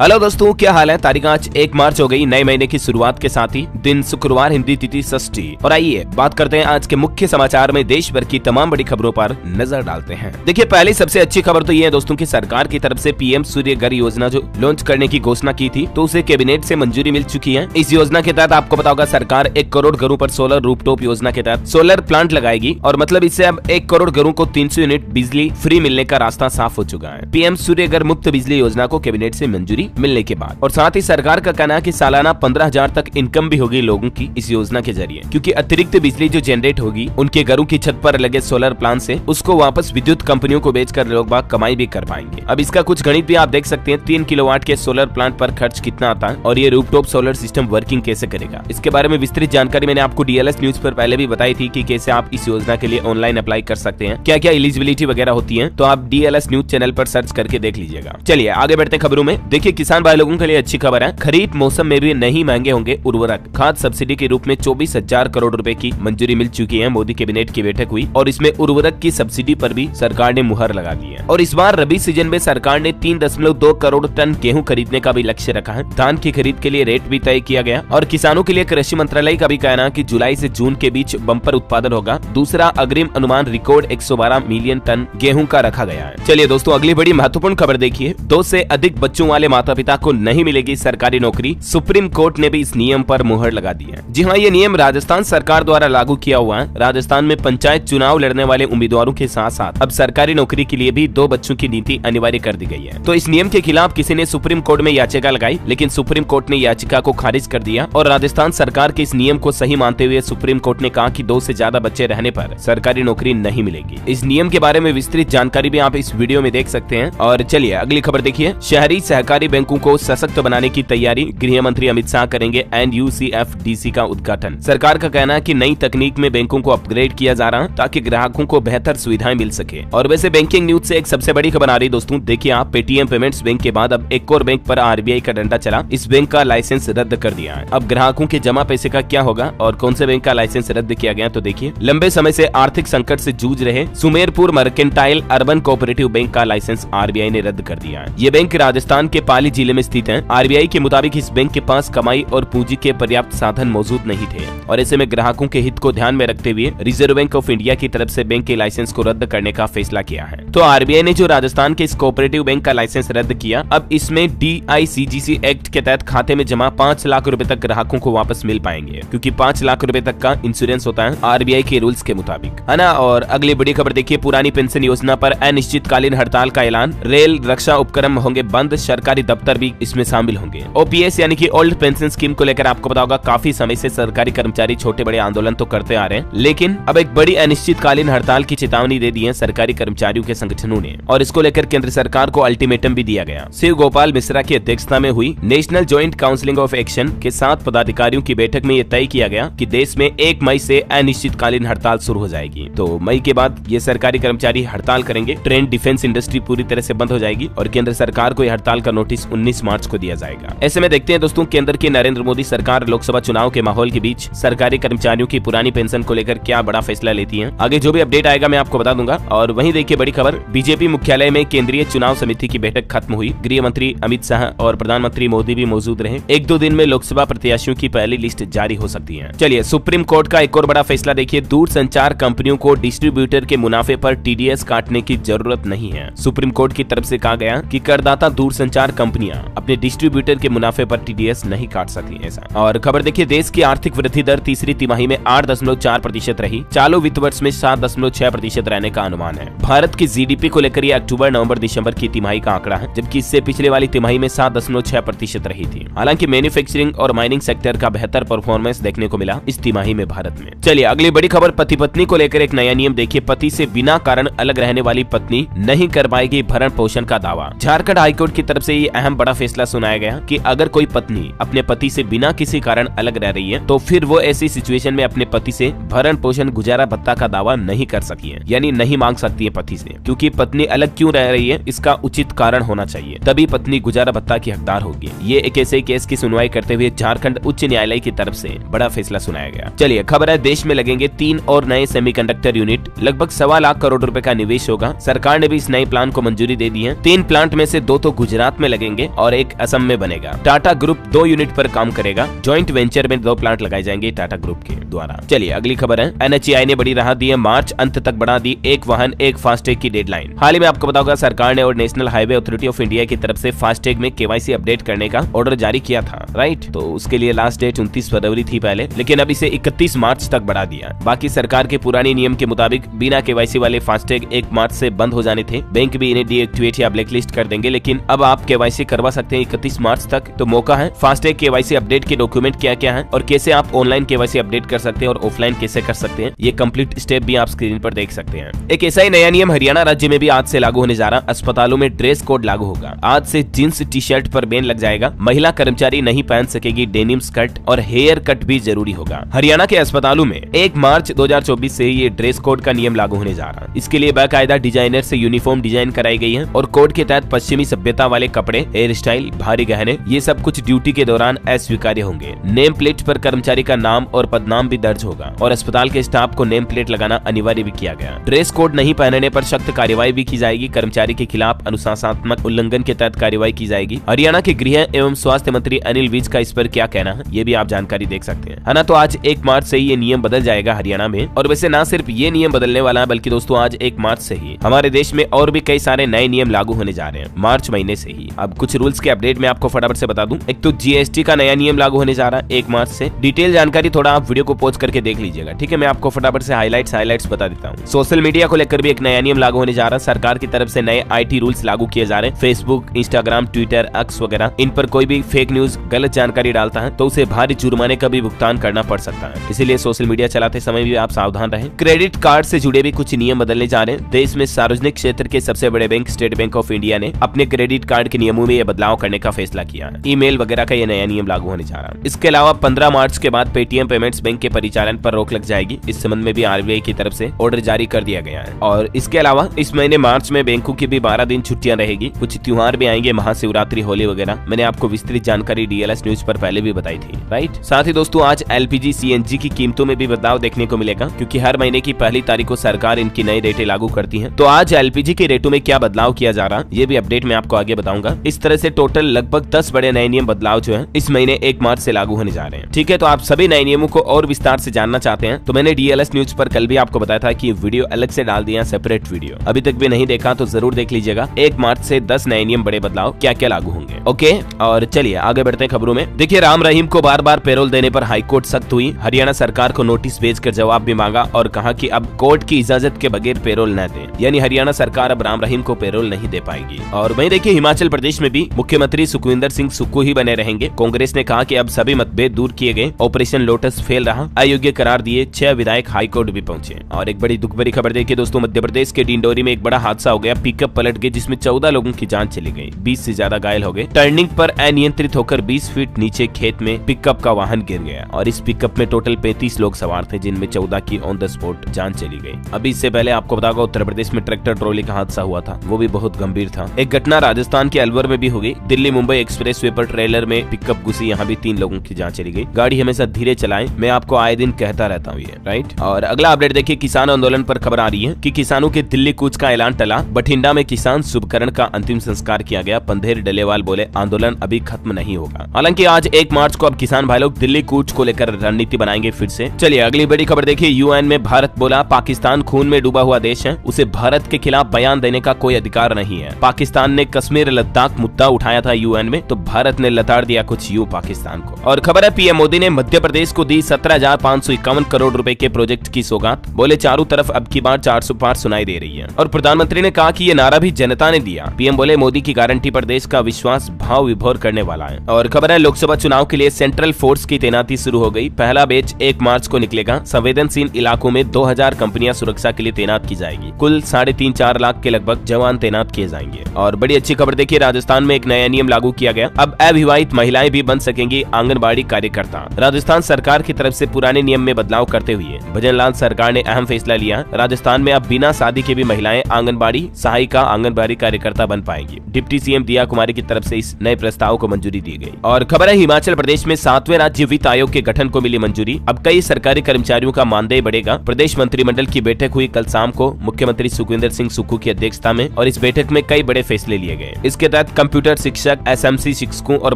Hello दोस्तों, क्या हाल है। तारीख आज 1 मार्च हो गई नए महीने की शुरुआत के साथ ही दिन शुक्रवार, हिंदी तिथि षष्ठी। और आइए बात करते हैं आज के मुख्य समाचार में देश भर की तमाम बड़ी खबरों पर नजर डालते हैं। देखिए, पहली सबसे अच्छी खबर तो ये है दोस्तों की सरकार की तरफ से पीएम सूर्य घर योजना जो लॉन्च करने की घोषणा की थी, तो उसे कैबिनेट से मंजूरी मिल चुकी है। इस योजना के तहत आपको पता होगा सरकार 1 करोड़ घरों पर सोलर रूफटॉप योजना के तहत सोलर प्लांट लगाएगी और मतलब इससे अब 1 करोड़ घरों को 300 यूनिट बिजली फ्री मिलने का रास्ता साफ हो चुका है। पीएम सूर्य घर मुफ्त बिजली योजना को कैबिनेट से मंजूरी मिलने के बाद और साथ ही सरकार का कहना है कि सालाना 15,000 तक इनकम भी होगी लोगों की इस योजना के जरिए, क्योंकि अतिरिक्त बिजली जो जनरेट होगी उनके घरों की छत पर लगे सोलर प्लांट से उसको वापस विद्युत कंपनियों को बेचकर लोग बाग कमाई भी कर पाएंगे। अब इसका कुछ गणित भी आप देख सकते हैं। 3 किलोवाट के सोलर प्लांट पर खर्च कितना आता है और ये रूफटॉप सोलर सिस्टम वर्किंग कैसे करेगा, इसके बारे में विस्तृत जानकारी मैंने आपको डीएलएस न्यूज पर पहले भी बताई थी कि कैसे आप इस योजना के लिए ऑनलाइन अप्लाई कर सकते हैं, क्या क्या एलिजिबिलिटी वगैरह होती है, तो आप डीएलएस न्यूज चैनल पर सर्च करके देख लीजिएगा। चलिए आगे बढ़ते खबरों में। देखिए, किसान भाई लोगों के लिए अच्छी खबर है। खरीफ मौसम में भी नहीं महंगे होंगे उर्वरक। खाद सब्सिडी के रूप में 24,000 करोड़ रुपए की मंजूरी मिल चुकी है। मोदी कैबिनेट की बैठक हुई और इसमें उर्वरक की सब्सिडी पर भी सरकार ने मुहर लगा दी है। और इस बार रबी सीजन में सरकार ने 3.2 करोड़ टन गेहूं खरीदने का भी लक्ष्य रखा है। धान की खरीद के लिए रेट भी तय किया गया और किसानों के लिए कृषि मंत्रालय का भी कहना है कि जुलाई से जून के बीच बम्पर उत्पादन होगा। दूसरा अग्रिम अनुमान रिकॉर्ड 112 मिलियन टन गेहूं का रखा गया है। चलिए दोस्तों, अगली बड़ी महत्वपूर्ण खबर देखिए। 2 से अधिक बच्चों वाले माता पिता को नहीं मिलेगी सरकारी नौकरी। सुप्रीम कोर्ट ने भी इस नियम पर मुहर लगा दी है। जी हाँ, ये नियम राजस्थान सरकार द्वारा लागू किया हुआ है। राजस्थान में पंचायत चुनाव लड़ने वाले उम्मीदवारों के साथ साथ अब सरकारी नौकरी के लिए भी 2 बच्चों की नीति अनिवार्य कर दी गई है। तो इस नियम के खिलाफ किसी ने सुप्रीम कोर्ट में याचिका लगाई, लेकिन सुप्रीम कोर्ट ने याचिका को खारिज कर दिया और राजस्थान सरकार के इस नियम को सही मानते हुए सुप्रीम कोर्ट ने कहा कि 2 से ज्यादा बच्चे रहने पर सरकारी नौकरी नहीं मिलेगी। इस नियम के बारे में विस्तृत जानकारी भी आप इस वीडियो में देख सकते हैं। और चलिए अगली खबर देखिए। शहरी सहकारी बैंकों को सशक्त बनाने की तैयारी, गृह मंत्री अमित शाह करेंगे NUCFDC का उद्घाटन। सरकार का कहना है कि नई तकनीक में बैंकों को अपग्रेड किया जा रहा है ताकि ग्राहकों को बेहतर सुविधाएं मिल सके। और वैसे बैंकिंग न्यूज से एक सबसे बड़ी खबर आ रही दोस्तों। देखिए आप, पेटीएम पेमेंट्स बैंक के बाद अब एक और बैंक पर RBI का डंडा चला। इस बैंक का लाइसेंस रद्द कर दिया है। अब ग्राहकों के जमा पैसे का क्या होगा और कौन से बैंक का लाइसेंस रद्द किया गया, तो देखिए, लंबे समय से आर्थिक संकट से जूझ रहे Sumerpur mercantile urban cooperative bank का लाइसेंस RBI ने रद्द कर दिया है। ये बैंक राजस्थान के पाली जिले में स्थित है। RBI के मुताबिक इस बैंक के पास कमाई और पूंजी के पर्याप्त साधन मौजूद नहीं थे और ऐसे में ग्राहकों के हित को ध्यान में रखते हुए रिजर्व बैंक ऑफ इंडिया की तरफ से बैंक के लाइसेंस को रद्द करने का फैसला किया है। तो RBI ने जो राजस्थान के इस कोऑपरेटिव बैंक का लाइसेंस रद्द किया, अब इसमें DICGC एक्ट के तहत खाते में जमा 5 लाख रुपए तक ग्राहकों को वापस मिल पाएंगे, क्योंकि 5 लाख रुपए तक का इंश्योरेंस होता है RBI के रूल्स के मुताबिक, है ना। और अगली बड़ी खबर देखिए। पुरानी पेंशन योजना पर अनिश्चितकालीन हड़ताल का ऐलान। रेल रक्षा उपक्रम होंगे बंद, सरकारी दफ्तर भी इसमें शामिल होंगे। OPS यानी कि ओल्ड पेंशन स्कीम को लेकर आपको पता होगा काफी समय से सरकारी कर्मचारी छोटे बड़े आंदोलन तो करते आ रहे हैं, लेकिन अब एक बड़ी अनिश्चितकालीन हड़ताल की चेतावनी दे दी है सरकारी कर्मचारियों के संगठनों ने और इसको लेकर केंद्र सरकार को अल्टीमेटम भी दिया गया। शिव गोपाल मिश्रा की अध्यक्षता में हुई national joint counselling of action के 7 पदाधिकारियों की बैठक में ये तय किया गया कि देश में 1 मई से अनिश्चितकालीन हड़ताल शुरू हो जाएगी। तो मई के बाद ये सरकारी कर्मचारी हड़ताल करेंगे। ट्रेन डिफेंस इंडस्ट्री पूरी तरह से बंद हो जाएगी और केंद्र सरकार को यह हड़ताल का नोटिस 19 मार्च को दिया जाएगा। ऐसे में देखते हैं दोस्तों, केंद्र की नरेंद्र मोदी सरकार लोकसभा चुनाव के माहौल के बीच सरकारी कर्मचारियों की पुरानी पेंशन को लेकर क्या बड़ा फैसला लेती है। आगे जो भी अपडेट आएगा मैं आपको बता दूंगा। और वहीं देखिए बड़ी खबर, बीजेपी मुख्यालय में केंद्रीय चुनाव समिति की बैठक खत्म हुई। गृह मंत्री अमित शाह और प्रधानमंत्री मोदी भी मौजूद रहे। 1-2 दिन में लोकसभा प्रत्याशियों की पहली लिस्ट जारी हो सकती है। चलिए सुप्रीम कोर्ट का एक और बड़ा फैसला देखिए। दूरसंचार कंपनियों को डिस्ट्रीब्यूटर के मुनाफे पर TDS काटने की जरूरत नहीं है। सुप्रीम कोर्ट की तरफ से कहा गया कि करदाता दूरसंचार कंपनियां अपने डिस्ट्रीब्यूटर के मुनाफे पर TDS नहीं काट सकती ऐसा। और खबर देखिए, देश की आर्थिक वृद्धि दर तीसरी तिमाही में 8.4% रही। चालू वित्त वर्ष में 7.6% रहने का अनुमान है। भारत की GDP को लेकर यह अक्टूबर, नवंबर, दिसंबर की तिमाही का आंकड़ा है, जबकि इससे पिछले वाली तिमाही में 7.6% रही थी। हालांकि मैन्युफैक्चरिंग और माइनिंग सेक्टर का बेहतर परफॉर्मेंस देखने को मिला इस तिमाही में भारत में। चलिए अगली बड़ी खबर, पति पत्नी को लेकर एक नया नियम देखिए। पति से बिना कारण अलग रहने वाली पत्नी नहीं कर पाएगी भरण पोषण का दावा। झारखंड हाईकोर्ट की तरफ से ये अहम बड़ा फैसला सुनाया गया कि अगर कोई पत्नी अपने पति से बिना किसी कारण अलग रह रही है तो फिर वो ऐसी सिचुएशन में अपने पति से भरण पोषण गुजारा भत्ता का दावा नहीं कर सकती है, यानी नहीं मांग सकती है पति से, क्योंकि पत्नी अलग क्यों रह रही है इसका उचित कारण होना चाहिए, तभी पत्नी गुजारा भत्ता की हकदार होगी। ये एक ऐसे केस की सुनवाई करते हुए झारखंड उच्च न्यायालय की तरफ से बड़ा फैसला सुनाया गया। चलिए खबर है, देश में लगेंगे 3 और नए सेमीकंडक्टर यूनिट, लगभग 1.25 लाख करोड़ रुपए का निवेश होगा। सरकार ने भी इस नए प्लान को मंजूरी दे दी है। 3 प्लांट में से 2 तो गुजरात में लगे लगेंगे और एक असम में बनेगा। टाटा ग्रुप 2 यूनिट पर काम करेगा। ज्वाइंट वेंचर में 2 प्लांट लगाए जाएंगे टाटा ग्रुप के द्वारा। चलिए अगली खबर है, NHAI ने बड़ी राहत दी है, मार्च अंत तक बढ़ा दी एक वाहन एक फास्टैग की डेडलाइन। हाल ही में आपको बताऊंगा सरकार ने और national highway authority of India की तरफ से फास्टैग में KYC अपडेट करने का ऑर्डर जारी किया था, राइट। तो उसके लिए लास्ट डेट 29 फरवरी थी पहले, लेकिन अब इसे 31 मार्च तक बढ़ा दिया। बाकी सरकार के पुराने नियम के मुताबिक बिना KYC वाले फास्टैग 1 मार्च से बंद हो जाने थे। बैंक भी इन्हें डीएक्टिवेट या ब्लैकलिस्ट कर देंगे, लेकिन अब आप KYC करवा सकते हैं 31 मार्च तक। तो मौका है। फास्टैग KYC अपडेट के डॉक्यूमेंट क्या क्या है और कैसे आप ऑनलाइन KYC अपडेट कर सकते हैं और ऑफलाइन कैसे कर सकते हैं, ये कंप्लीट स्टेप भी आप स्क्रीन पर देख सकते हैं। एक ऐसा ही नया नियम हरियाणा राज्य में भी आज से लागू होने जा रहा। अस्पतालों में ड्रेस कोड लागू होगा। आज से जींस टी शर्ट पर बैन लग जाएगा। महिला कर्मचारी नहीं पहन सकेगी डेनिम स्कर्ट और हेयर कट भी जरूरी होगा। हरियाणा के अस्पतालों में 1 मार्च 2024 से ये ड्रेस कोड का नियम लागू होने जा रहा है। इसके लिए बाकायदा डिजाइनर से यूनिफॉर्म डिजाइन कराई गई है और कोड के तहत पश्चिमी सभ्यता वाले कपड़े, हेयर स्टाइल, भारी गहने, ये सब कुछ ड्यूटी के दौरान अस्वीकार्य होंगे। नेम प्लेट पर कर्मचारी का नाम और पदनाम भी दर्ज होगा और अस्पताल के स्टाफ को नेम प्लेट लगाना अनिवार्य भी किया गया। ड्रेस कोड नहीं पहनने पर सख्त कार्रवाई भी की जाएगी। कर्मचारी के खिलाफ अनुशासनात्मक उल्लंघन के तहत कार्रवाई की जाएगी। हरियाणा के गृह एवं स्वास्थ्य मंत्री अनिल विज का इस पर क्या कहना है, ये भी आप जानकारी देख सकते हैं, है ना। तो आज 1 मार्च से ही ये नियम बदल जाएगा हरियाणा में। और वैसे ना सिर्फ ये नियम बदलने वाला है, बल्कि दोस्तों आज 1 मार्च से ही हमारे देश में और भी कई सारे नए नियम लागू होने जा रहे हैं मार्च महीने से ही। अब कुछ रूल्स के अपडेट मैं आपको फटाफट से बता दूं। एक तो GST का नया नियम लागू होने जा रहा है 1 मार्च से। डिटेल जानकारी थोड़ा आप वीडियो को पॉज करके देख लीजिएगा, ठीक है। मैं आपको फटाफट से हाइलाइट्स बता देता हूँ। सोशल मीडिया को लेकर भी एक नया नियम लागू होने जा रहा है। सरकार की तरफ से नए IT रूल्स लागू किए जा रहे हैं। फेसबुक, इंस्टाग्राम, ट्विटर, एक्स वगैरह, इन पर कोई भी फेक न्यूज, गलत जानकारी डालता है तो उसे भारी जुर्माने का भी भुगतान करना पड़ सकता है। इसीलिए सोशल मीडिया चलाते समय भी आप सावधान रहें। क्रेडिट कार्ड से जुड़े भी कुछ नियम बदलने जा रहे हैं। देश में सार्वजनिक क्षेत्र के सबसे बड़े bank state bank of India ने अपने क्रेडिट कार्ड के नियमों में यह बदलाव करने का फैसला किया है। ईमेल वगैरह का यह नया नियम लागू होने जा रहा है। इसके अलावा 15 मार्च के बाद पेटीएम पेमेंट्स बैंक के परिचालन पर रोक लग जाएगी। इस संबंध में भी RBI की तरफ से ऑर्डर जारी कर दिया गया है। और इसके अलावा इस महीने मार्च में बैंकों की भी 12 दिन छुट्टियां रहेगी। कुछ त्योहार भी आएंगे, महाशिवरात्रि, होली वगैरह। मैंने आपको विस्तृत जानकारी DLS न्यूज पर पहले भी बताई थी, राइट। साथ ही दोस्तों आज LPG CNG की कीमतों में भी बदलाव देखने को मिलेगा, क्योंकि हर महीने की पहली तारीख को सरकार इनकी नई रेटें लागू करती है। तो आज LPG के रेटों में क्या बदलाव किया जा रहा, ये भी अपडेट मैं आपको आगे बताऊंगा। इस तरह से टोटल लगभग 10 बड़े नए नियम बदलाव जो है इस महीने 1 मार्च से लागू होने जा रहे हैं, ठीक है। तो आप सभी नए नियमों को और विस्तार से जानना चाहते हैं तो मैंने DLS न्यूज पर कल भी आपको बताया था कि वीडियो अलग से डाल दिया, सेपरेट वीडियो। अभी तक भी नहीं देखा तो जरूर देख लीजिएगा। 1 मार्च से 10 नए नियम, बड़े बदलाव क्या क्या लागू होंगे, ओके। और चलिए आगे बढ़ते हैं खबरों में। देखिए, राम रहीम को बार बार पैरोल देने पर हाईकोर्ट सख्त हुई। हरियाणा सरकार को नोटिस भेजकर जवाब भी मांगा और कहा कि अब कोर्ट की इजाजत के बगैर पैरोल न दे, यानी हरियाणा सरकार अब राम रहीम को पैरोल नहीं दे पाएगी। और वहीं देखिए हिमाचल प्रदेश में भी मुख्यमंत्री सुखविंदर सिंह सुक्खू ही बने रहेंगे। कांग्रेस ने कहा कि अब सभी मतभेद दूर किए गए, ऑपरेशन लोटस फेल रहा, अयोग्य करार दिए। 6 विधायक हाईकोर्ट भी पहुंचे। और एक बड़ी दुख भरी खबर देखिए दोस्तों, मध्य प्रदेश के डिंडोरी में एक बड़ा हादसा हो गया। पिकअप पलट गई जिसमें 14 लोगों की जान चली गई, 20 से ज्यादा घायल हो गए। टर्निंग पर अनियंत्रित होकर 20 फीट नीचे खेत में पिकअप का वाहन गिर गया और इस पिकअप में टोटल 35 लोग सवार थे, जिनमें 14 की ऑन द स्पॉट जान चली गई। अभी इससे पहले आपको बताऊंगा उत्तर प्रदेश में ट्रैक्टर ट्रॉली का हादसा हुआ था, वो भी बहुत गंभीर था। एक घटना राजस्थान के अलवर में भी हो गई। दिल्ली मुंबई एक्सप्रेस वे पर ट्रेलर में पिकअप घुसी, यहाँ भी 3 लोगों की जान चली गई। गाड़ी हमेशा धीरे चलाएं, मैं आपको आए दिन कहता रहता हूँ ये, राइट। और अगला अपडेट देखिए, किसान आंदोलन पर खबर आ रही है कि किसानों के दिल्ली कूच का ऐलान टला। बठिंडा में किसान शुभकरण का अंतिम संस्कार किया गया। पंधेर डलेवाल बोले आंदोलन अभी खत्म नहीं होगा। हालांकि आज 1 मार्च को अब किसान भाई लोग दिल्ली कूच को लेकर रणनीति बनाएंगे फिर से। चलिए अगली बड़ी खबर देखिए, UN में भारत बोला पाकिस्तान खून में डूबा हुआ देश है, उसे भारत के खिलाफ बयान देने का कोई अधिकार नहीं है। पाकिस्तान ने कश्मीर लद्दाख मुद्दा उठाया था UN में, तो भारत ने लताड़ दिया कुछ यूं पाकिस्तान को। और खबर है PM मोदी ने मध्य प्रदेश को दी 17,551 करोड़ रुपए के प्रोजेक्ट की सौगात। बोले चारों तरफ अब की बार 400 पार सुनाई दे रही है। और प्रधानमंत्री ने कहा कि ये नारा भी जनता ने दिया। PM बोले मोदी की गारंटी पर देश का विश्वास भाव विभोर करने वाला है। और खबर है लोकसभा चुनाव के लिए सेंट्रल फोर्स की तैनाती शुरू हो गई। पहला बैच 1 मार्च को निकलेगा। संवेदनशील इलाकों में 2000 कंपनियां सुरक्षा के लिए तैनात की जाएगी। कुल 3.5-4 लाख के लगभग जवान तैनात किए जाएंगे। और बड़ी अच्छी खबर देखिए, राजस्थान में एक नया नियम लागू किया गया। अब अविवाहित महिलाएं भी बन सकेंगी आंगनबाड़ी कार्यकर्ता। राजस्थान सरकार की तरफ से पुराने नियम में बदलाव करते हुए भजनलाल सरकार ने अहम फैसला लिया। राजस्थान में अब बिना शादी के भी महिलाएं आंगनबाड़ी सहायिका, आंगनबाड़ी कार्यकर्ता बन पाएंगी। डिप्टी CM दिया कुमारी की तरफ से इस नए प्रस्ताव को मंजूरी दी गई। और खबर है हिमाचल प्रदेश में 7वें राज्य वित्त आयोग के गठन को मिली मंजूरी। अब कई सरकारी कर्मचारियों का मानदेय बढ़ेगा। प्रदेश मंत्रिमंडल की बैठक हुई कल शाम को मुख्यमंत्री सुखविंदर सिंह सुक्खू की अध्यक्षता में और इस बैठक में कई बड़े फैसले लिए गए। इसके तहत कंप्यूटर शिक्षक, SMC शिक्षकों और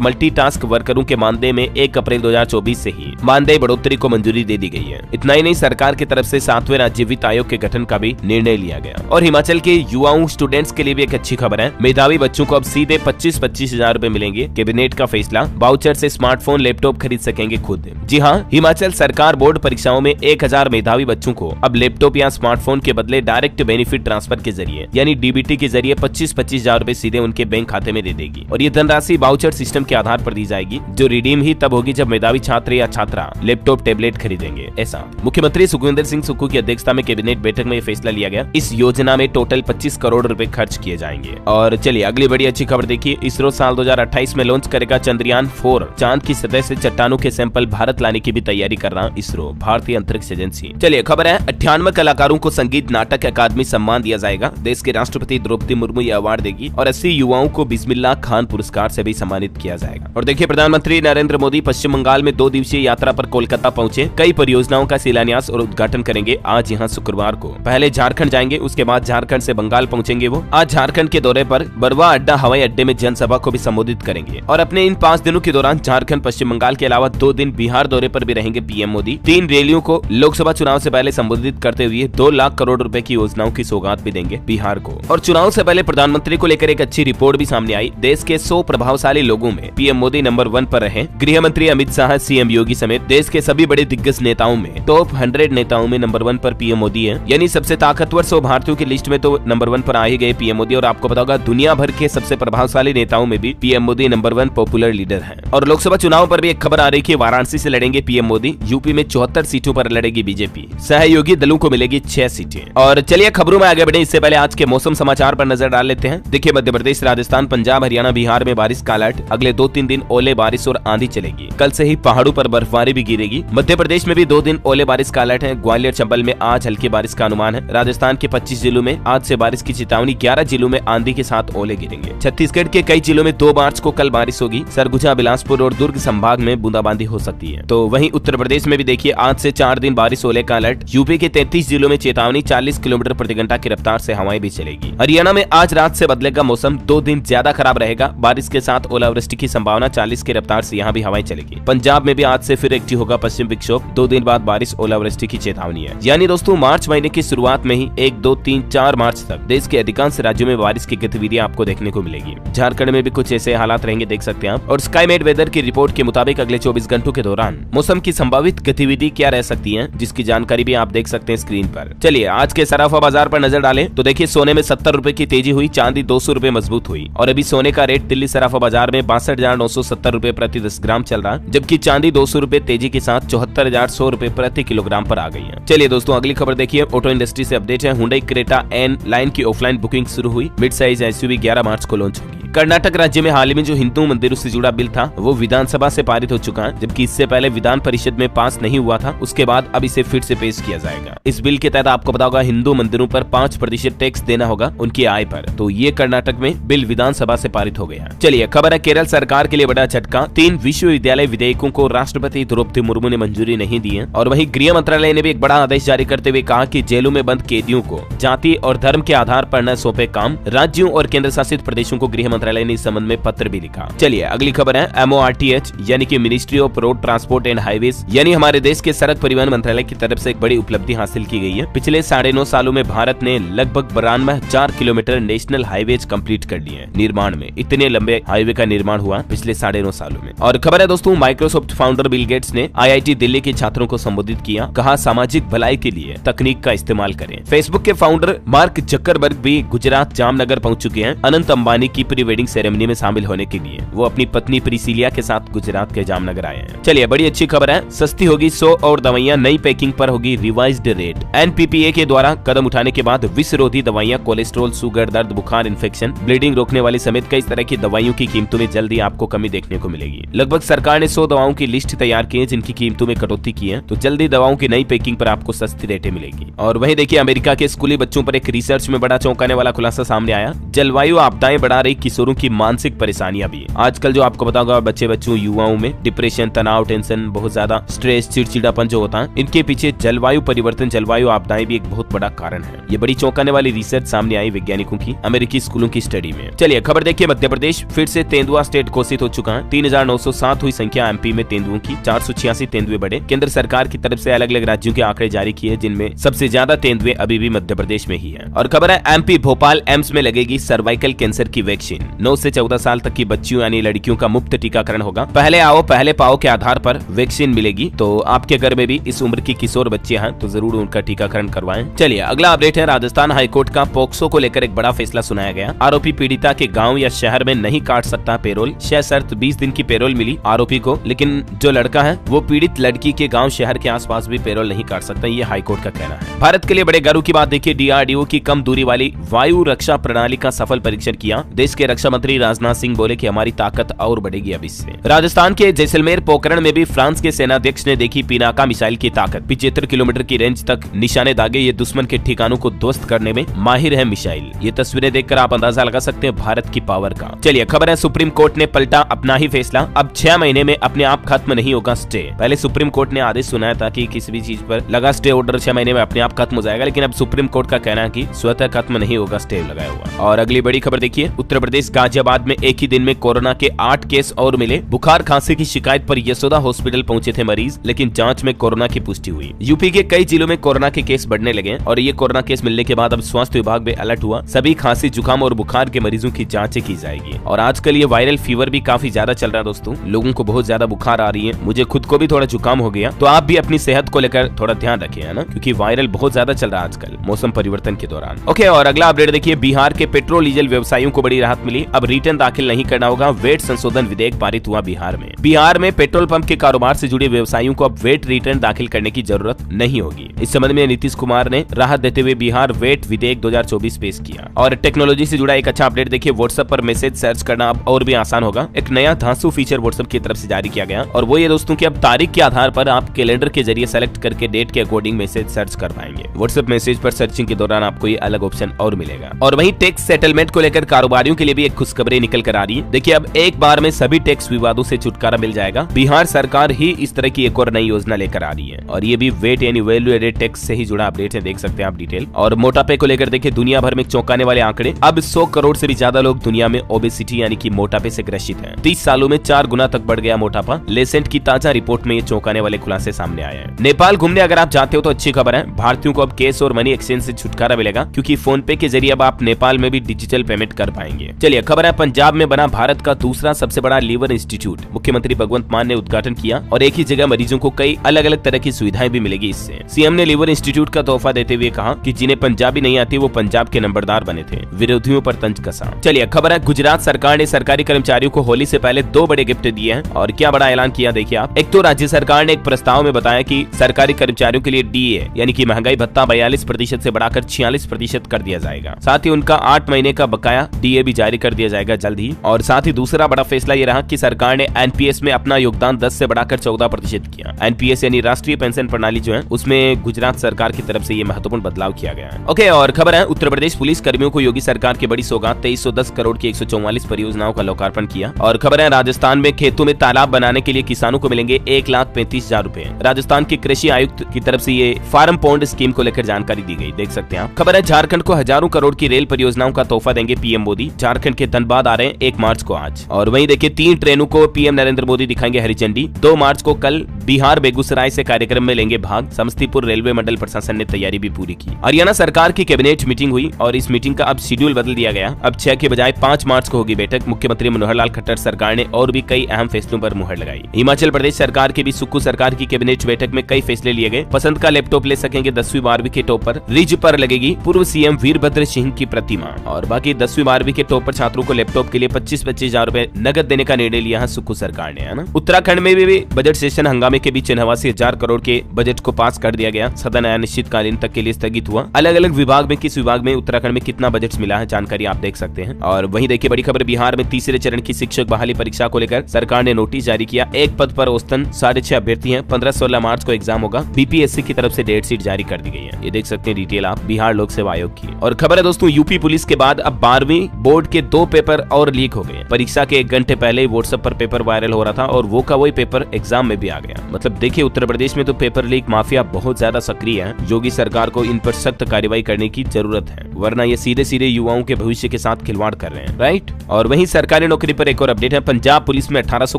मल्टीटास्क वर्करों के मानदेय में 1 अप्रैल 2024 से ही मानदेय बढ़ोतरी को मंजूरी दे दी गई है। इतना ही नहीं, सरकार की तरफ से 7वें राज्य वित्त आयोग के गठन का भी निर्णय लिया गया। और हिमाचल के युवाओं स्टूडेंट्स के लिए भी एक अच्छी खबर है। मेधावी बच्चों को अब सीधे 25-25 हजार रूपए मिलेंगे। कैबिनेट का फैसला, वाउचर से स्मार्टफोन, लैपटॉप खरीद सकेंगे खुद। जी हाँ, हिमाचल सरकार बोर्ड परीक्षाओं में 1000 मेधावी बच्चों को अब लैपटॉप या स्मार्टफोन के बदले डायरेक्ट बेनिफिट ट्रांसफर के जरिए यानी DBT के जरिए 25-25 हजार रूपए सीधे उनके बैंक खाते में दे देगी। और ये धनराशि वाउचर सिस्टम के आधार पर दी जाएगी, जो रिडीम ही तब होगी जब मेधावी छात्र या छात्रा लैपटॉप टैबलेट खरीदेंगे। ऐसा मुख्यमंत्री सुखविंदर सिंह सुक्खू की अध्यक्षता में कैबिनेट बैठक में फैसला लिया गया। इस योजना में टोटल 25 करोड़ रुपए खर्च किए जाएंगे। और चलिए अगली बड़ी अच्छी खबर देखिए। इसरो साल 2028 में लॉन्च करेगा चंद्रयान 4। चांद की सतह से चट्टानों के सैंपल भारत लाने की भी तैयारी कर रहा इसरो, भारतीय अंतरिक्ष एजेंसी। चलिए खबर है, 98 कलाकारों को संगीत नाटक अकादमी सम्मान दिया जाएगा। देश के राष्ट्रपति द्रौपदी मुर्मू ये अवार्ड देगी और 80 युवाओं को बिस्मिल्लाह खान पुरस्कार से भी सम्मानित किया जाएगा। और देखिए, प्रधानमंत्री नरेंद्र मोदी पश्चिम बंगाल में 2 दिवसीय यात्रा पर कोलकाता पहुंचे। कई परियोजनाओं का शिलान्यास और उद्घाटन करेंगे। आज यहाँ शुक्रवार को पहले झारखंड जाएंगे, उसके बाद झारखंड से बंगाल पहुंचेंगे वो। आज झारखंड के दौरे पर बरवा अड्डा हवाई अड्डे में जनसभा को भी संबोधित करेंगे। और अपने इन 5 दिनों के दौरान झारखंड, पश्चिम बंगाल के अलावा 2 दिन बिहार दौरे पर भी रहेंगे पीएम मोदी। 3 रैलियों को लोकसभा चुनाव से पहले संबोधित करते हुए 2 लाख करोड़ रुपए की योजनाओं की सौगात भी देंगे बिहार को। और चुनाव से पहले प्रधानमंत्री को लेकर एक अच्छी रिपोर्ट भी सामने आई। देश के 100 प्रभावशाली लोगों में पीएम मोदी नंबर 1 पर रहे। गृह मंत्री अमित शाह, CM योगी समेत देश के सभी बड़े दिग्गज नेताओं में टॉप 100 नेताओं में नंबर 1 पर पीएम मोदी है। यानी सबसे ताकतवर 100 भारतीयों की लिस्ट में तो नंबर 1 पर आ ही गए पीएम मोदी। और आपको पता होगा, दुनिया भर के सबसे प्रभावशाली नेताओं में भी PM Modi number 1 popular leader है। और लोकसभा चुनाव पर भी एक खबर आ रही है, वाराणसी से लड़ेंगे पीएम मोदी। यूपी में 74 सीटों पर लड़ेगी बीजेपी। सहयोगी दलों को मिलेगी 6 सीटें। और चलिए खबरों में आगे बढ़े इससे पहले आज के मौसम समाचार पर नजर डाल लेते हैं। देखिए, मध्य प्रदेश, राजस्थान, पंजाब, हरियाणा, बिहार में बारिश का अलर्ट। अगले 2-3 दिन ओले बारिश और आंधी चलेगी। कल से ही पहाड़ों पर बर्फबारी भी गिरेगी। मध्य प्रदेश में भी 2 दिन ओले बारिश का अलर्ट है। ग्वालियर, चंबल में आज हल्की बारिश का अनुमान है। राजस्थान के 25 जिलों में आज से बारिश की चेतावनी। 11 जिलों में आंधी के साथ ओले गिरेंगे। छत्तीसगढ़ के कई जिलों में 2 मार्च को कल बारिश होगी। सरगुजा, बिलासपुर और दुर्ग संभाग में बूंदाबांदी हो सकती है। तो वहीं उत्तर प्रदेश में भी देखिए, आज से 4 दिन बारिश ओले का अलर्ट। यूपी के 33 जिलों में चेतावनी। 40 किलोमीटर प्रति घंटा की रफ्तार से हवाएं भी चलेगी। हरियाणा में आज रात से बदलेगा मौसम। 2 दिन ज्यादा खराब रहेगा। बारिश के साथ ओलावृष्टि की संभावना। 40 की रफ्तार से यहाँ भी हवाएं चलेगी। पंजाब में भी आज से फिर एक्टिव होगा पश्चिम विक्षोभ। 2 दिन बाद बारिश, ओलावृष्टि की चेतावनी है। यानी दोस्तों, मार्च महीने की शुरुआत में ही 1, 2, 3, 4 मार्च तक देश के अधिकांश राज्यों में बारिश की गतिविधियां आपको देखने को मिलेगी। झारखंड में भी कुछ ऐसे हालात रहेंगे, देख सकते हैं आप। और स्काईमेट वेदर की रिपोर्ट के मुताबिक अगले 24 घंटों के दौरान मौसम की संभावित गतिविधि क्या रह सकती है, जिसकी जानकारी भी आप देख सकते हैं स्क्रीन पर। चलिए आज के सराफा बाजार पर नजर डालें तो देखिए, सोने में 70 रुपए की तेजी हुई। चांदी 200 रुपए मजबूत हुई। और अभी सोने का रेट दिल्ली सराफा बाजार में 62,970 रुपए प्रति 10 ग्राम चल रहा है, जबकि चांदी 200 रुपए तेजी के साथ 74,100 रुपए प्रति किलोग्राम पर आ गई है। चलिए दोस्तों, अगली खबर देखिए, ऑटो इंडस्ट्री से अपडेट है। हुंडई क्रेटा एन लाइन की ऑफलाइन बुकिंग शुरू हुई। मिड साइज SUV 11 मार्च को लॉन्च होगी। कर्नाटक राज्य में हाल ही में जो हिंदू मंदिरों से जुड़ा बिल था वो विधानसभा से पारित हो चुका है, जबकि इससे पहले विधान परिषद में पास नहीं हुआ था। उसके बाद अब इसे फिर से पेश किया जाएगा। इस बिल के तहत आपको पता होगा, हिंदू मंदिरों पर 5% टैक्स देना होगा उनकी आय पर। तो ये कर्नाटक में बिल विधानसभा से पारित हो गया। चलिए खबर है, केरल सरकार के लिए बड़ा झटका। 3 विश्वविद्यालय विधेयकों को राष्ट्रपति द्रौपदी मुर्मू ने मंजूरी नहीं दी है। और वहीं गृह मंत्रालय ने भी एक बड़ा आदेश जारी करते हुए कहा कि जेलों में बंद कैदियों को जाति और धर्म के आधार पर न सौंपे काम। राज्यों और केंद्र शासित प्रदेशों को गृह मंत्रालय ने इस संबंध में पत्र भी लिखा। चलिए अगली खबर है, MORTH यानी कि ministry of road transport and highways यानी हमारे देश के सड़क परिवहन मंत्रालय की तरफ से एक बड़ी उपलब्धि हासिल की गई है। पिछले 9.5 सालों में भारत ने लगभग 92,000 किलोमीटर नेशनल हाईवेज कंप्लीट कर लिए हैं निर्माण में। इतने लंबे हाईवे का निर्माण हुआ पिछले 9.5 सालों में। और खबर है दोस्तों, माइक्रोसॉफ्ट फाउंडर बिल गेट्स ने IIT दिल्ली के छात्रों को संबोधित किया। कहा, सामाजिक भलाई के लिए तकनीक का इस्तेमाल करें। फेसबुक के फाउंडर मार्क जकरबर्ग भी गुजरात जामनगर पहुंच चुके हैं अनंत अंबानी की प्री वेडिंग सेरेमनी में शामिल होने के लिए। वो अपनी पत्नी प्रिसिलिया के साथ गुजरात के जामनगर आए हैं। चलिए बड़ी अच्छी खबर है, सस्ती होगी 100 और दवाइयां, नई पैकिंग पर होगी रिवाइज्ड रेट। NPPA के द्वारा कदम उठाने के बाद विष रोधी दवाइयां, कोलेस्ट्रॉल, शुगर, दर्द, बुखार, इन्फेक्शन, ब्लीडिंग रोकने वाली समेत कई तरह की दवाइयों की कीमतों में जल्दी आपको कमी देखने को मिलेगी। लगभग सरकार ने 100 दवाओं की लिस्ट तैयार की है जिनकी कीमतों में कटौती की है। तो जल्दी दवाओं की नई पैकिंग पर आपको सस्ती रेटें मिलेगी। और वहीं देखिए, अमेरिका के स्कूली बच्चों पर एक रिसर्च में बड़ा चौंकाने वाला खुलासा सामने आया। जलवायु आपदाएं बढ़ा रही किशोर किशोरों की मानसिक परेशानियां भी। आजकल जो आपको पता होगा बच्चों युवाओं में डिप्रेशन, तनाव, टेंशन, बहुत ज्यादा स्ट्रेस, चिड़चिड़ापन जो होता है, इनके पीछे जलवायु परिवर्तन, जलवायु आपदाएं भी एक बहुत बड़ा कारण है। ये बड़ी चौंकाने वाली रिसर्च सामने आई वैज्ञानिकों की अमेरिकी स्कूलों की स्टडी में। चलिए खबर देखिए, मध्य प्रदेश फिर से तेंदुआ स्टेट घोषित हो चुका है। 3907 हुई संख्या एमपी में तेंदुओं की, 486 तेंदुए बढ़े। केंद्र सरकार की तरफ से अलग अलग राज्यों के आंकड़े जारी किए, जिनमें सबसे ज्यादा तेंदुए अभी भी मध्य प्रदेश में ही है। और खबर है एमपी भोपाल एम्स में लगेगी सर्वाइकल कैंसर की वैक्सीन। 9 से 14 साल तक की बच्चियों यानी लड़कियों का मुफ्त टीकाकरण होगा। पहले आओ पहले पाओ के आधार पर वैक्सीन मिलेगी, तो आपके घर में भी इस उम्र की किशोर बच्चियां हैं तो जरूर उनका टीकाकरण करवाएं। चलिए अगला अपडेट है, राजस्थान हाईकोर्ट का पोक्सो को लेकर एक बड़ा फैसला सुनाया गया। आरोपी पीड़िता के गांव या शहर में नहीं काट सकता पेरोल। 6 शर्त 20 दिन की पेरोल मिली आरोपी को, लेकिन जो लड़का है वो पीड़ित लड़की के गांव शहर के आसपास भी पेरोल नहीं काट सकता, ये हाईकोर्ट का कहना है। भारत के लिए बड़े गर्व की बात देखिए, डीआरडीओ की कम दूरी वाली वायु रक्षा प्रणाली का सफल परीक्षण किया। देश के रक्षा मंत्री राजनाथ सिंह बोले कि हमारी ताकत और बढ़ेगी अब इससे। राजस्थान के जैसलमेर पोखरण में भी फ्रांस के सेनाध्यक्ष ने देखी पिनाका मिसाइल की ताकत। 75 किलोमीटर की रेंज तक निशाने दागे, ये दुश्मन के ठिकानों को ध्वस्त करने में माहिर है मिसाइल। ये तस्वीरें देखकर आप अंदाजा लगा सकते हैं भारत की पावर का। चलिए खबर है, सुप्रीम कोर्ट ने पलटा अपना ही फैसला। अब 6 महीने में अपने आप खत्म नहीं होगा स्टे। पहले सुप्रीम कोर्ट ने आदेश सुनाया था कि किसी भी चीज पर लगा स्टे ऑर्डर 6 महीने में अपने आप खत्म हो जाएगा, लेकिन अब सुप्रीम कोर्ट का कहना है कि स्वतः खत्म नहीं होगा स्टे लगाया हुआ। और अगली बड़ी खबर देखिए, उत्तर प्रदेश गाजियाबाद में एक ही दिन में कोरोना के 8 केस और मिले। बुखार खांसी की शिकायत पर यशोदा हॉस्पिटल पहुंचे थे मरीज, लेकिन जांच में कोरोना की पुष्टि हुई। यूपी के कई जिलों में कोरोना के केस बढ़ने लगे और ये कोरोना केस मिलने के बाद अब स्वास्थ्य विभाग भी अलर्ट हुआ। सभी खांसी, जुकाम और बुखार के मरीजों की जांचें की जाएगी। और आजकल ये वायरल फीवर भी काफी ज्यादा चल रहा है दोस्तों, लोगों को बहुत ज्यादा बुखार आ रही है। मुझे खुद को भी थोड़ा जुकाम हो गया, तो आप भी अपनी सेहत को लेकर थोड़ा ध्यान रखें, है ना, क्योंकि वायरल बहुत ज्यादा चल रहा है आजकल मौसम परिवर्तन के दौरान। ओके, और अगला अपडेट देखिए, बिहार के पेट्रोल डीजल व्यवसायियों को बड़ी राहत मिली। अब रिटर्न दाखिल नहीं करना होगा। वेट संशोधन विधेयक पारित हुआ बिहार में। बिहार में पेट्रोल पंप के कारोबार से जुड़े व्यवसायियों को अब वेट रिटर्न दाखिल करने की जरूरत नहीं होगी। इस संबंध में नीतीश कुमार ने राहत देते हुए बिहार वेट विधेयक 2024 पेश किया। और टेक्नोलॉजी से जुड़ा एक अच्छा अपडेट देखिए, व्हाट्सएप पर मैसेज सर्च करना अब और भी आसान होगा। एक नया धांसू फीचर व्हाट्सएप की तरफ से जारी किया गया, और वो ये दोस्तों कि अब तारीख के आधार पर आप कैलेंडर के जरिए सेलेक्ट करके डेट के अकॉर्डिंग मैसेज सर्च कर पाएंगे। व्हाट्सएप मैसेज पर सर्चिंग के दौरान आपको ये अलग ऑप्शन और मिलेगा। और वहीं टैक्स सेटलमेंट को लेकर कारोबारियों के लिए भी एक खुशखबरी निकल कर आ रही है। देखिए, अब एक बार में सभी टैक्स विवादों से छुटकारा मिल जाएगा। बिहार सरकार ही इस तरह की एक और नई योजना लेकर आ रही है, और ये भी वेट यानी वैल्यू एडेड टैक्स से ही जुड़ा अपडेट है, देख सकते हैं आप डिटेल। और मोटापे को लेकर देखिए, दुनिया भर में चौंकाने वाले आंकड़े। अब 100 करोड़ से भी ज्यादा लोग दुनिया में ओबेसिटी यानी कि मोटापे से ग्रसित हैं। 30 सालों में 4 गुना तक बढ़ गया मोटापा। लेसेंट की ताजा रिपोर्ट में ये चौंकाने वाले खुलासे सामने आए हैं। नेपाल घूमने अगर आप जाते हो तो अच्छी खबर है, भारतीयों को अब कैश और मनी एक्सचेंज से छुटकारा मिलेगा, क्योंकि फोन पे के जरिए अब आप नेपाल में भी डिजिटल पेमेंट कर पाएंगे। चलिए खबर है, पंजाब में बना भारत का दूसरा सबसे बड़ा लीवर इंस्टीट्यूट। मुख्यमंत्री भगवंत मान ने उद्घाटन किया, और एक ही जगह मरीजों को कई अलग अलग तरह की सुविधाएं भी मिलेगी इससे। सीएम ने लीवर इंस्टीट्यूट का तोहफा देते हुए कहा कि जिन्हें पंजाबी नहीं आती वो पंजाब के नंबरदार बने थे, विरोधियों पर तंज कसा। चलिए खबर है, गुजरात सरकार ने सरकारी कर्मचारियों को होली से पहले 2 बड़े गिफ्ट दिए हैं, और क्या बड़ा ऐलान किया देखिए आप। एक तो राज्य सरकार ने एक प्रस्ताव में बताया कि सरकारी कर्मचारियों के लिए डीए यानी कि महंगाई भत्ता 42% से बढ़ाकर 46% कर दिया जाएगा। साथ ही उनका 8 महीने का बकाया डीए भी जारी कर दिया जाएगा जल्द ही। और साथ ही दूसरा बड़ा फैसला ये रहा कि सरकार ने एनपीएस में अपना योगदान 10 से बढ़ाकर 14% किया। एनपीएस यानी राष्ट्रीय पेंशन प्रणाली जो है, उसमें गुजरात सरकार की तरफ से ये महत्वपूर्ण बदलाव किया गया है। ओके, और खबर है, उत्तर प्रदेश पुलिस कर्मियों को योगी सरकार की बड़ी सौगात, 2310 करोड़ की 144 परियोजनाओं का लोकार्पण किया। और खबर है, राजस्थान में खेतों में तालाब बनाने के लिए किसानों को मिलेंगे 1,35,000 रुपए। राजस्थान के कृषि आयुक्त की तरफ से ये फार्म पॉन्ड स्कीम को लेकर जानकारी दी गई, देख सकते हैं आप। खबर है, झारखंड को हजारों करोड़ की रेल परियोजनाओं का तोहफा देंगे पीएम मोदी। झारखंड के धनबाद आ रहे हैं 1 मार्च को आज। और वहीं देखिए, 3 ट्रेनों को पीएम नरेंद्र मोदी दिखाएंगे हरी झंडी। 2 मार्च को कल बिहार बेगूसराय से कार्यक्रम में लेंगे भाग। समस्तीपुर रेलवे मंडल प्रशासन ने तैयारी भी पूरी की। हरियाणा सरकार की कैबिनेट मीटिंग हुई, और इस मीटिंग का अब शेड्यूल बदल दिया गया। अब 6 के बजाय 5 मार्च को होगी बैठक। मुख्यमंत्री मनोहर लाल खट्टर सरकार ने और भी कई अहम फैसलों पर मुहर लगाई। हिमाचल प्रदेश सरकार की भी सुक्खू सरकार की कैबिनेट बैठक में कई फैसले लिए गए। पसंद का लैपटॉप ले सकेंगे 10वीं 12वीं के टॉप पर। रिज पर लगेगी पूर्व सीएम वीरभद्र सिंह की प्रतिमा। और बाकी 10वीं 12वीं के टॉप पर छात्रों को लैपटॉप के लिए 25-25 हजार रुपए नगद देने का निर्णय लिया है सुक्खू सरकार ने, है ना। उत्तराखंड में भी बजट सेशन हंगामे के बीच 89,000 करोड़ के बजट को पास कर दिया गया। सदन अनिश्चितकालीन तक के लिए स्थगित हुआ। अलग अलग विभाग में किस विभाग में उत्तराखंड में कितना बजट मिला है जानकारी आप देख सकते हैं। और वहीं देखिए, बड़ी खबर, बिहार में तीसरे चरण की शिक्षक बहाली परीक्षा को लेकर सरकार ने नोटिस जारी किया। एक पद पर औसतन 6.5 अभ्यर्थी हैं। 15-16 मार्च को एग्जाम होगा। बीपीएससी की तरफ से डेट शीट जारी कर दी गई है, ये देख सकते हैं डिटेल आप बिहार लोक सेवा आयोग की। और खबर है दोस्तों, यूपी पुलिस के बाद अब 12वीं बोर्ड के 2 पेपर और लीक हो गए। परीक्षा के 1 घंटे पहले व्हाट्सएप पर पेपर वायरल हो रहा था और वो का वही पेपर एग्जाम में भी आ गया। मतलब देखिए, उत्तर प्रदेश में तो पेपर लीक माफिया बहुत ज्यादा सक्रिय है। योगी सरकार को इन पर सख्त कार्रवाई करने की जरूरत है, वरना ये सीधे सीधे युवाओं के भविष्य के साथ खिलवाड़ कर रहे हैं, राइट। और वहीं सरकारी नौकरी पर एक और अपडेट है। पंजाब पुलिस में 1800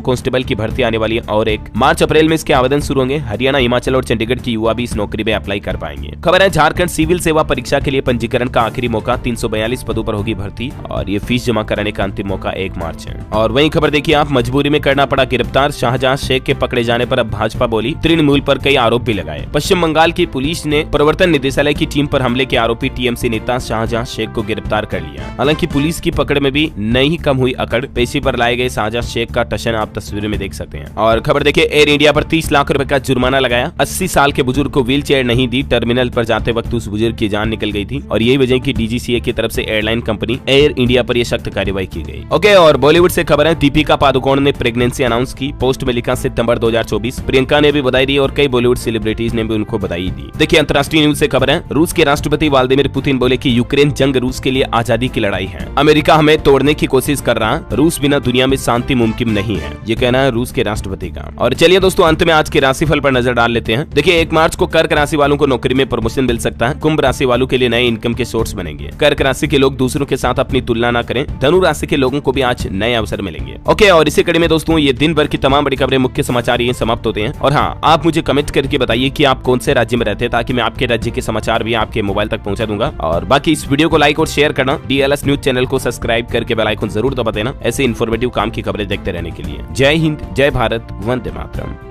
कांस्टेबल की भर्ती आने वाली है और 1 मार्च अप्रैल में इसके आवेदन शुरू होंगे। हरियाणा, हिमाचल और चंडीगढ़ की युवा भी इस नौकरी में अप्लाई कर पाएंगे। खबर है, झारखंड सिविल सेवा परीक्षा के लिए पंजीकरण का आखिरी मौका, 342 पदों पर होगी भर्ती और ये फीस जमा कराने का अंतिम मौका 1 मार्च है। और वहीं खबर देखिए आप, मजबूरी में करना पड़ा गिरफ्तार। शाहजहां शेख के पकड़े जाने पर अब भाजपा बोली, तृणमूल पर कई आरोप भी लगाए। पश्चिम बंगाल की पुलिस ने प्रवर्तन निदेशालय की टीम पर हमले के आरोपी टीएमसी नेता शाहजहां शेख को गिरफ्तार कर लिया। हालांकि पुलिस की पकड़ में भी नहीं कम हुई अकड़। पेशी पर लाए गए शाहजहां शेख का टशन आप तस्वीर में देख सकते हैं। और खबर देखिए, एयर इंडिया पर 30 लाख रुपए का जुर्माना लगाया। 80 साल के बुजुर्ग को व्हील चेयर नहीं दी। टर्मिनल पर जाते वक्त उस बुजुर्ग की जान निकल गई थी और यही वजह की डीजीसीए की तरफ से एयरलाइन कंपनी एयर इंडिया पर यह सख्त कार्रवाई की गई। ओके, और बॉलीवुड से खबर है, दीपिका पादुकोण ने प्रेगनेंसी अनाउंस की। पोस्ट में लिखा सितंबर 2024। प्रियंका ने भी बधाई दी और कई बॉलीवुड सेलिब्रिटीज ने भी उनको बधाई दी। देखिए अंतर्राष्ट्रीय न्यूज से खबर है, रूस के राष्ट्रपति व्लादिमीर पुतिन बोले कि यूक्रेन जंग रूस के लिए आजादी की लड़ाई है। अमेरिका हमें तोड़ने की कोशिश कर रहा, रूस बिना दुनिया में शांति मुमकिन नहीं है, ये कहना है रूस के राष्ट्रपति का। और चलिए दोस्तों, अंत में आज के राशिफल पर नजर डाल लेते हैं। देखिए 1 मार्च को कर्क राशि वालों को नौकरी में प्रमोशन मिल सकता है। कुंभ राशि वालों के लिए नए इनकम के सोर्स बनेंगे। कर्क राशि के लोग दूसरों के साथ अपनी तुलना न करें। धनु राशि के लोगों को भी आज नए अवसर मिलेंगे। ओके, और इसी कड़ी में दोस्तों ये दिन भर की तमाम बड़ी खबरें, मुख्य समाचार ये समाप्त होते हैं। और हाँ, आप मुझे कमेंट करके बताइए कि आप कौन से राज्य में रहते हैं, ताकि मैं आपके राज्य के समाचार भी आपके मोबाइल तक पहुंचा दूंगा। और बाकी इस वीडियो को लाइक और शेयर करना, DLS न्यूज चैनल को सब्सक्राइब करके बेल आइकन जरूर दबा देना ऐसे इन्फॉर्मेटिव काम की खबरें देखते रहने के लिए। जय हिंद, जय भारत, वंदे मातरम।